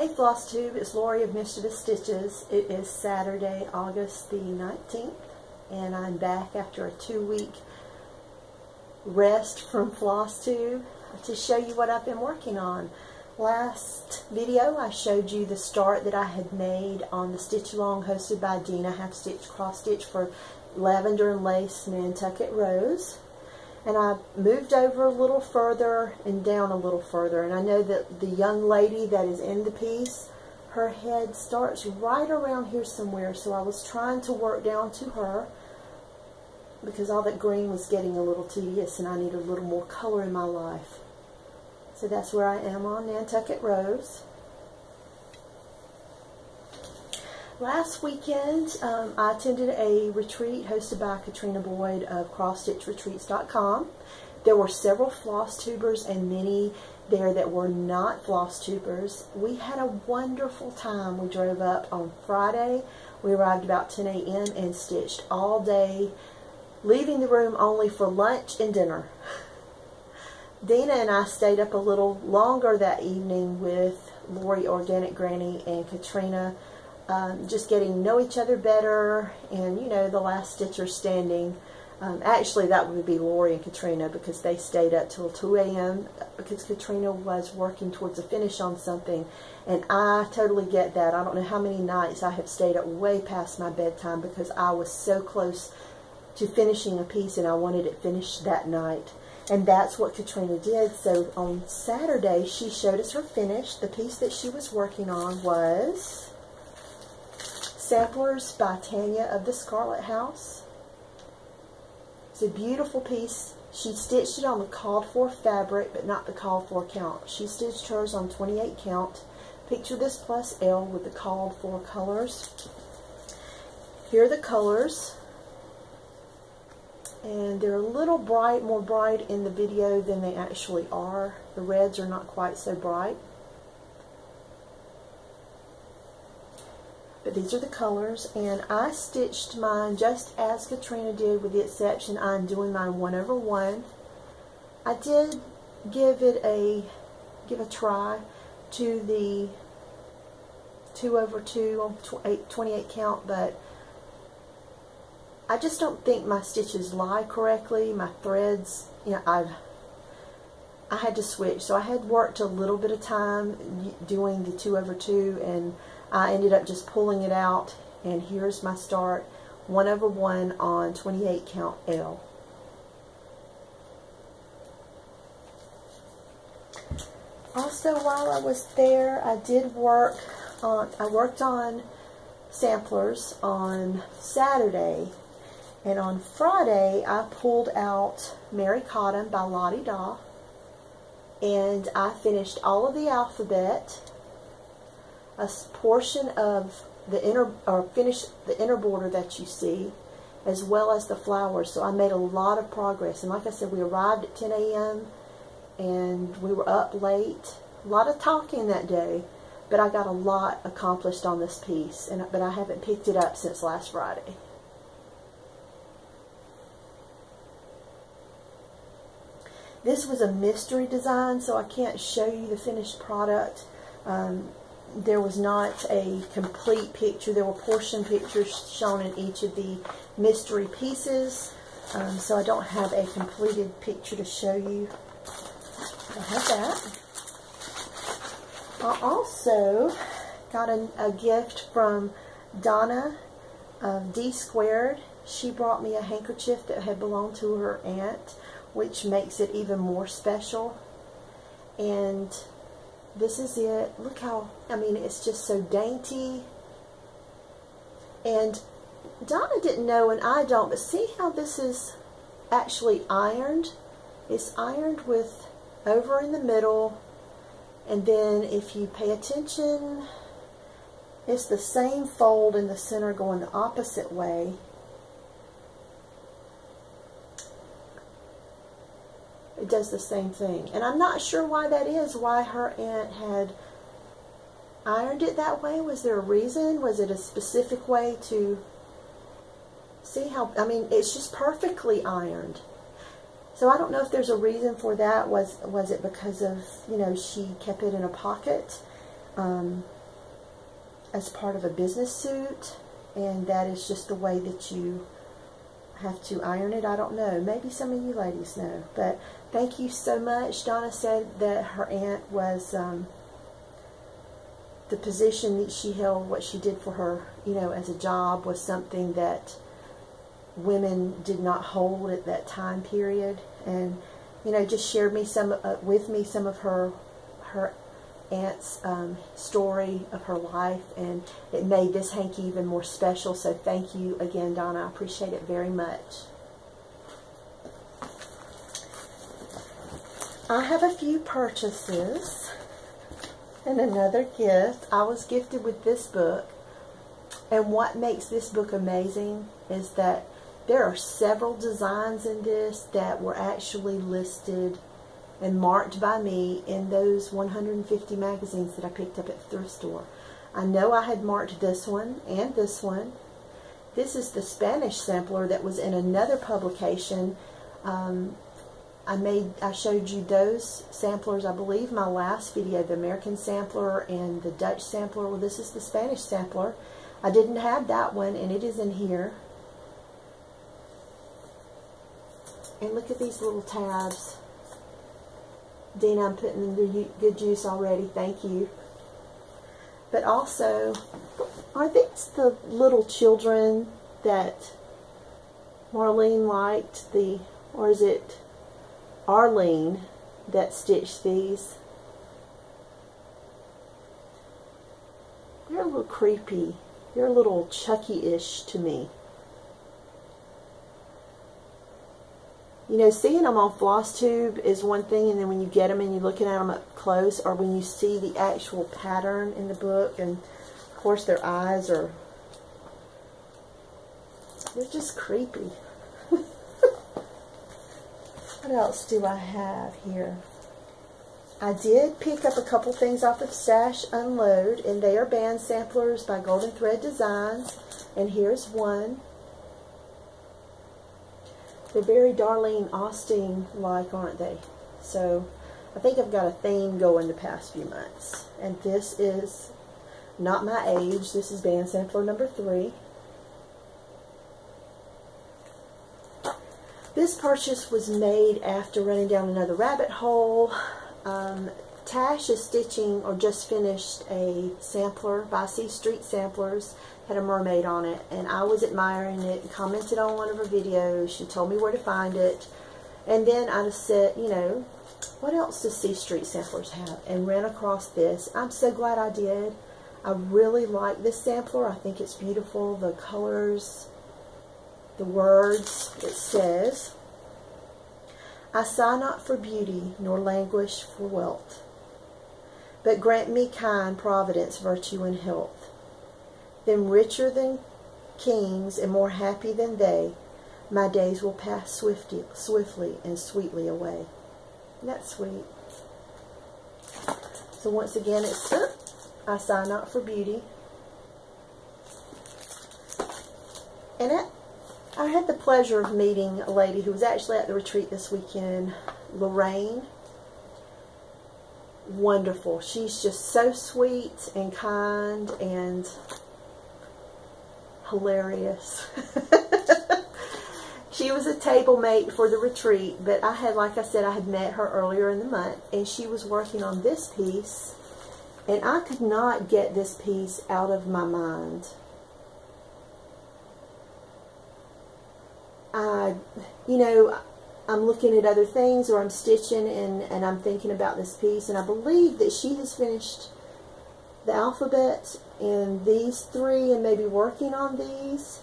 Hey Flosstube, it's Lori of Mischievous Stitches. It is Saturday, August the 19th, and I'm back after a 2-week rest from Flosstube to show you what I've been working on. Last video I showed you the start that I had made on the Stitch Along hosted by Dina, half stitch cross stitch for Lavender and Lace Nantucket Rose. And I moved over a little further and down a little further. And I know that the young lady that is in the piece, her head starts right around here somewhere. So I was trying to work down to her because all that green was getting a little tedious and I needed a little more color in my life. So that's where I am on Nantucket Rose. Last weekend, I attended a retreat hosted by Katrina Boyd of CrossStitchRetreats.com. There were several floss tubers and many there that were not floss tubers. We had a wonderful time. We drove up on Friday. We arrived about 10 a.m. and stitched all day, leaving the room only for lunch and dinner. Dina and I stayed up a little longer that evening with Lori Organic Granny and Katrina, just getting to know each other better, and you know, the last stitcher standing. Actually, that would be Lori and Katrina because they stayed up till 2 a.m. because Katrina was working towards a finish on something, and I totally get that. I don't know how many nights I have stayed up way past my bedtime because I was so close to finishing a piece and I wanted it finished that night. And that's what Katrina did. So on Saturday, she showed us her finish. The piece that she was working on was Samplers by Tanya of the Scarlet House. It's a beautiful piece. She stitched it on the called for fabric, but not the called for count. She stitched hers on 28 count. Picture this plus L with the called for colors. Here are the colors. And they're a little bright, more bright in the video than they actually are. The reds are not quite so bright. But these are the colors, and I stitched mine just as Katrina did, with the exception I'm doing mine 1/1. I did give a try to the 2/2 on 28 count, but I just don't think my stitches lie correctly. My threads, you know, I had to switch, so I had worked a little bit of time doing the 2/2, and I ended up just pulling it out, and here's my start, 1/1 on 28 count L. Also, while I was there, I worked on samplers on Saturday, and on Friday I pulled out Mary Cotton by Lottie Da, and I finished all of the alphabet, a portion of the finished the inner border that you see, as well as the flowers. So I made a lot of progress, and like I said, we arrived at 10 a.m. and we were up late. A lot of talking that day, but I got a lot accomplished on this piece, but I haven't picked it up since last Friday. This was a mystery design, so I can't show you the finished product. There was not a complete picture. There were portion pictures shown in each of the mystery pieces, so I don't have a completed picture to show you. I have that. I also got a gift from Donna of D Squared. She brought me a handkerchief that had belonged to her aunt, which makes it even more special. And this is it. Look how, I mean, it's just so dainty. And Donna didn't know, and I don't, but see how this is actually ironed? It's ironed with over in the middle, and then if you pay attention, it's the same fold in the center going the opposite way. It does the same thing, and I'm not sure why that is, why her aunt had ironed it that way. Was there a reason? Was it a specific way to see how, I mean, it's just perfectly ironed. So I don't know if there's a reason for that. Was it because of, you know, she kept it in a pocket? as part of a business suit, and that is just the way that you have to iron it. I don't know. Maybe some of you ladies know. But thank you so much. Donna said that her aunt was, the position that she held, what she did for her, you know, as a job was something that women did not hold at that time period. And, you know, just shared with me some of her aunt's story of her life, and it made this hanky even more special. So thank you again, Donna. I appreciate it very much. I have a few purchases and another gift. I was gifted with this book, and what makes this book amazing is that there are several designs in this that were actually listed and marked by me in those 150 magazines that I picked up at the thrift store. I know I had marked this one and this one. This is the Spanish sampler that was in another publication. I showed you those samplers, I believe, my last video, the American sampler and the Dutch sampler. Well, this is the Spanish sampler. I didn't have that one, and it is in here. And look at these little tabs. Dina, I'm putting in the good juice already. Thank you. But also, are these the little children that Marlene liked? Or is it Arlene that stitched these? They're a little creepy. They're a little Chucky-ish to me. You know, seeing them on Flosstube is one thing, and then when you get them and you're looking at them up close, or when you see the actual pattern in the book, and of course their eyes are, they're just creepy. What else do I have here? I did pick up a couple things off of Stash Unload, and they are band samplers by Golden Thread Designs, and here's one. They're very Darlene Austin-like, aren't they? So, I think I've got a theme going the past few months. And this is not my age. This is band sampler number 3. This purchase was made after running down another rabbit hole. Tash is stitching, or just finished, a sampler by C Street Samplers. Had a mermaid on it, and I was admiring it and commented on one of her videos. She told me where to find it, and then I just said, you know, what else does C Street Samplers have? And ran across this. I'm so glad I did. I really like this sampler. I think it's beautiful. The colors, the words. It says, I sigh not for beauty, nor languish for wealth, but grant me kind providence, virtue, and health. Then richer than kings and more happy than they, my days will pass swiftly and sweetly away. Isn't that sweet? So once again, it's I sigh not for beauty. And I had the pleasure of meeting a lady who was actually at the retreat this weekend, Lorraine. Wonderful. She's just so sweet and kind and hilarious. She was a table mate for the retreat, but I had, like I said, I had met her earlier in the month, and she was working on this piece, and I could not get this piece out of my mind. You know, I'm looking at other things, or I'm stitching, and I'm thinking about this piece, and I believe that she has finished the alphabet in these 3 and maybe working on these,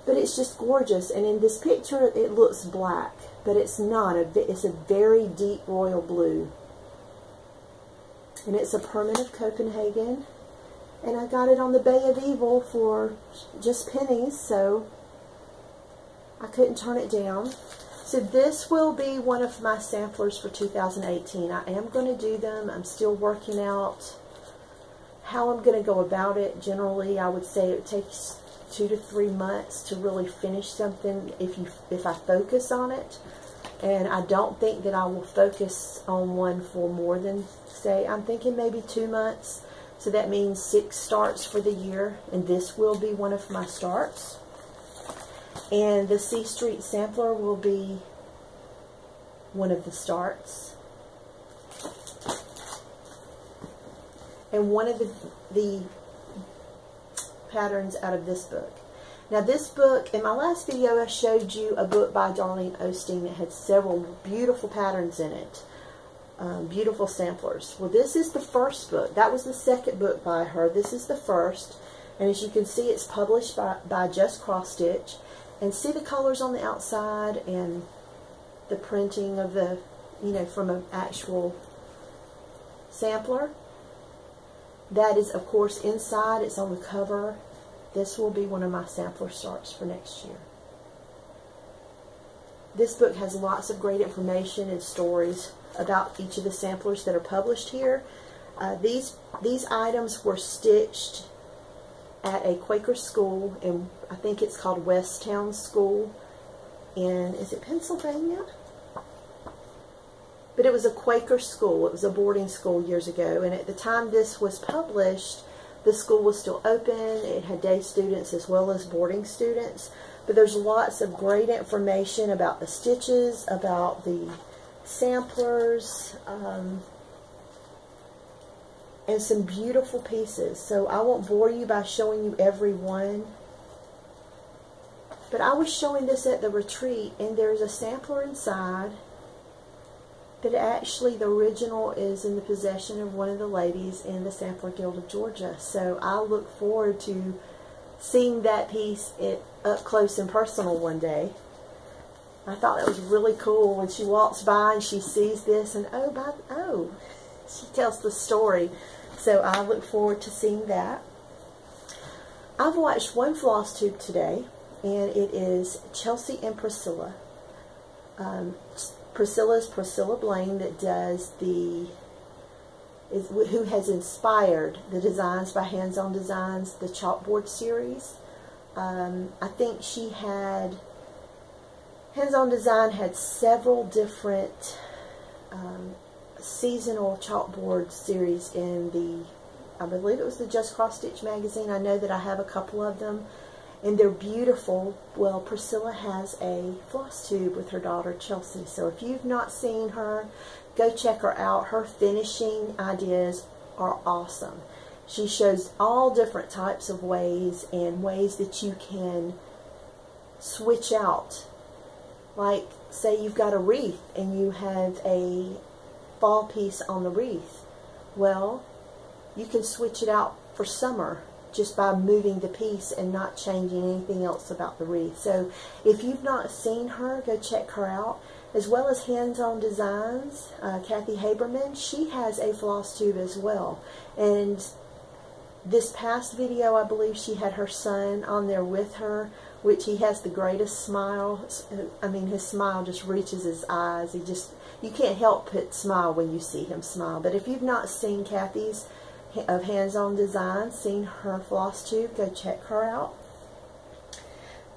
but it's just gorgeous. And in this picture it looks black, but it's not. It's a very deep royal blue, and it's a permit of Copenhagen, and I got it on the Bay of Evil for just pennies, so I couldn't turn it down. So this will be one of my samplers for 2018. I am going to do them. I'm still working out how I'm going to go about it. Generally, I would say it takes 2 to 3 months to really finish something if I focus on it. And I don't think that I will focus on one for more than, say, I'm thinking maybe 2 months. So that means 6 starts for the year, and this will be one of my starts. And the C Street Sampler will be one of the starts. And one of the patterns out of this book. Now this book, in my last video I showed you a book by Darlene Osteen that had several beautiful patterns in it. Beautiful samplers. Well, this is the first book. That was the second book by her. This is the first. And as you can see, it's published by Just Cross Stitch. And see the colors on the outside and the printing of the, you know, from an actual sampler. That is, of course, inside. It's on the cover. This will be one of my sampler starts for next year. This book has lots of great information and stories about each of the samplers that are published here. These items were stitched at a Quaker school, and I think it's called Westtown School in, is it Pennsylvania? But it was a Quaker school. It was a boarding school years ago, and at the time this was published, the school was still open. It had day students as well as boarding students. But there's lots of great information about the stitches, about the samplers, and some beautiful pieces. So I won't bore you by showing you every one. But I was showing this at the retreat, and there's a sampler inside. But actually the original is in the possession of one of the ladies in the Sampler Guild of Georgia. So I look forward to seeing that piece up close and personal one day. I thought that was really cool when she walks by and she sees this, and oh, she tells the story. So I look forward to seeing that. I've watched one Flosstube today, and it is Chelsea and Priscilla. Priscilla is Priscilla Blaine, that does who has inspired the Designs by Hands On Designs, the chalkboard series. I think she had, Hands On Design had several different seasonal chalkboard series in the, I believe it was the Just Cross Stitch magazine. I know that I have a couple of them, and they're beautiful. Well, Priscilla has a Flosstube with her daughter Chelsea. So if you've not seen her, go check her out. Her finishing ideas are awesome. She shows all different types of ways, and ways that you can switch out. Like, say you've got a wreath and you have a fall piece on the wreath. Well, you can switch it out for summer just by moving the piece and not changing anything else about the wreath. So if you've not seen her, go check her out. As well as Hands On Designs, Kathy Haberman, she has a Flosstube as well. And this past video, I believe she had her son on there with her, which he has the greatest smile. I mean, his smile just reaches his eyes. You can't help but smile when you see him smile. But if you've not seen Kathy's of Hands On Design, seen her Flosstube, go check her out.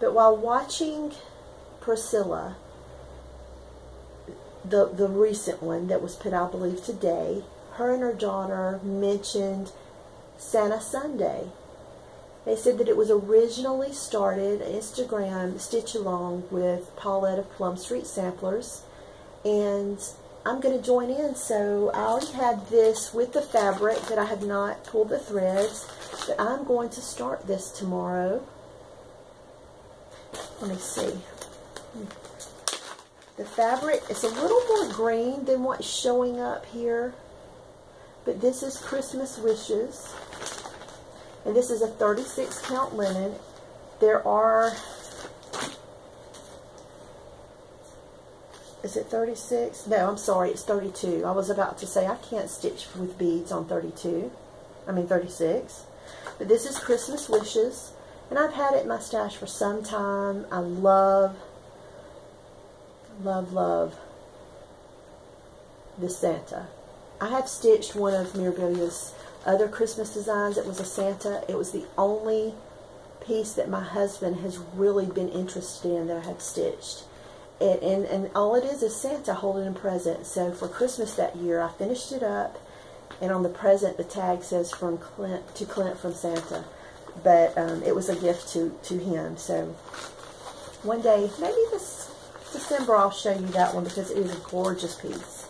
But while watching Priscilla, the recent one that was put, I believe, today, her and her daughter mentioned Santa Sunday. They said that it was originally started Instagram Stitch Along with Paulette of Plum Street Samplers, and I'm going to join in. So I already had this with the fabric, but I have not pulled the threads. But I'm going to start this tomorrow. Let me see. The fabric is a little more green than what's showing up here. But this is Christmas Wishes. And this is a 36 count linen. There are, is it 36? No, I'm sorry, it's 32. I was about to say I can't stitch with beads on 36. But this is Christmas Wishes, and I've had it in my stash for some time. I love, love, love this Santa. I have stitched one of Mirabilia's other Christmas designs. It was a Santa. It was the only piece that my husband has really been interested in that I have stitched. And all it is Santa holding a present. So for Christmas that year, I finished it up, And on the present, the tag says from Clint to Clint from Santa. But it was a gift to him. So one day, maybe this December, I'll show you that one because it is a gorgeous piece.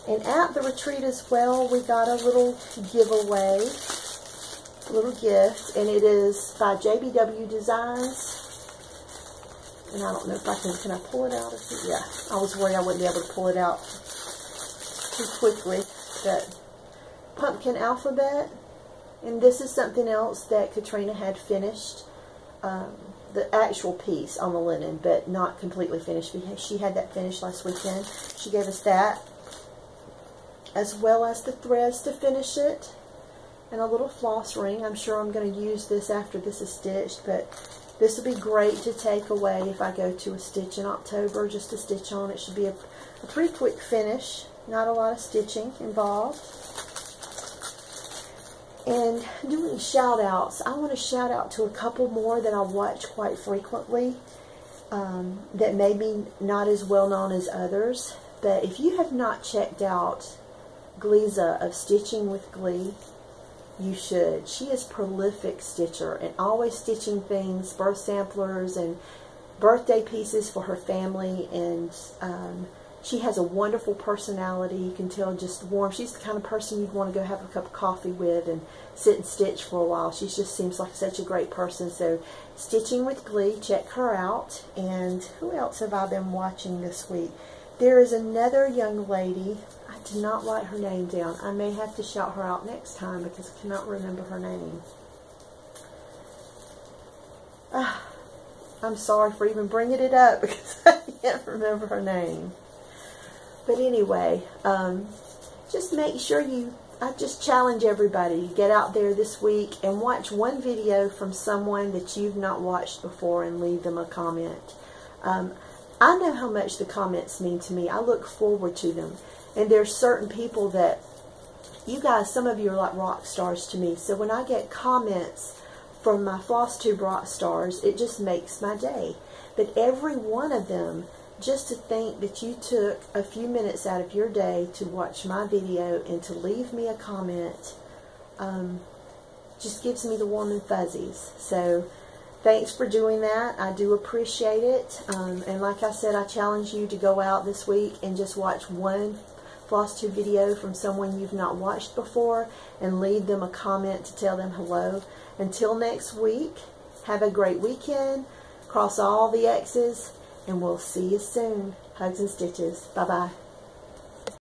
And at the retreat as well, we got a little giveaway, a little gift, and it is by JBW Designs. And I don't know if I can I pull it out? Yeah, I was worried I wouldn't be able to pull it out too quickly. But pumpkin alphabet, and this is something else that Katrina had finished, the actual piece on the linen, but not completely finished. She had that finished last weekend. She gave us that, as well as the threads to finish it, and a little floss ring. I'm sure I'm going to use this after this is stitched, but this will be great to take away if I go to a stitch in October, just to stitch on. It should be a pretty quick finish, not a lot of stitching involved. And doing shout outs, I want to shout out to a couple more that I watch quite frequently, that may be not as well known as others. But if you have not checked out Gliza of Stitching with Glee, you should. She is a prolific stitcher and always stitching things, birth samplers and birthday pieces for her family. And she has a wonderful personality. You can tell, just warm. She's the kind of person you'd want to go have a cup of coffee with and sit and stitch for a while. She just seems like such a great person. So Stitching with Glee, check her out. And who else have I been watching this week? There is another young lady. I did not write her name down. I may have to shout her out next time because I cannot remember her name. I'm sorry for even bringing it up because I can't remember her name. But anyway, just make sure I just challenge everybody to get out there this week and watch one video from someone that you've not watched before and leave them a comment. I know how much the comments mean to me. I look forward to them. And there's certain people that, you guys, some of you are like rock stars to me. So when I get comments from my Flosstube rock stars, it just makes my day. But every one of them, just to think that you took a few minutes out of your day to watch my video and to leave me a comment, just gives me the warm and fuzzies. So thanks for doing that. I do appreciate it. And like I said, I challenge you to go out this week and just watch one Flosstube video from someone you've not watched before and leave them a comment to tell them hello. Until next week, have a great weekend. Cross all the X's, and we'll see you soon. Hugs and stitches. Bye-bye.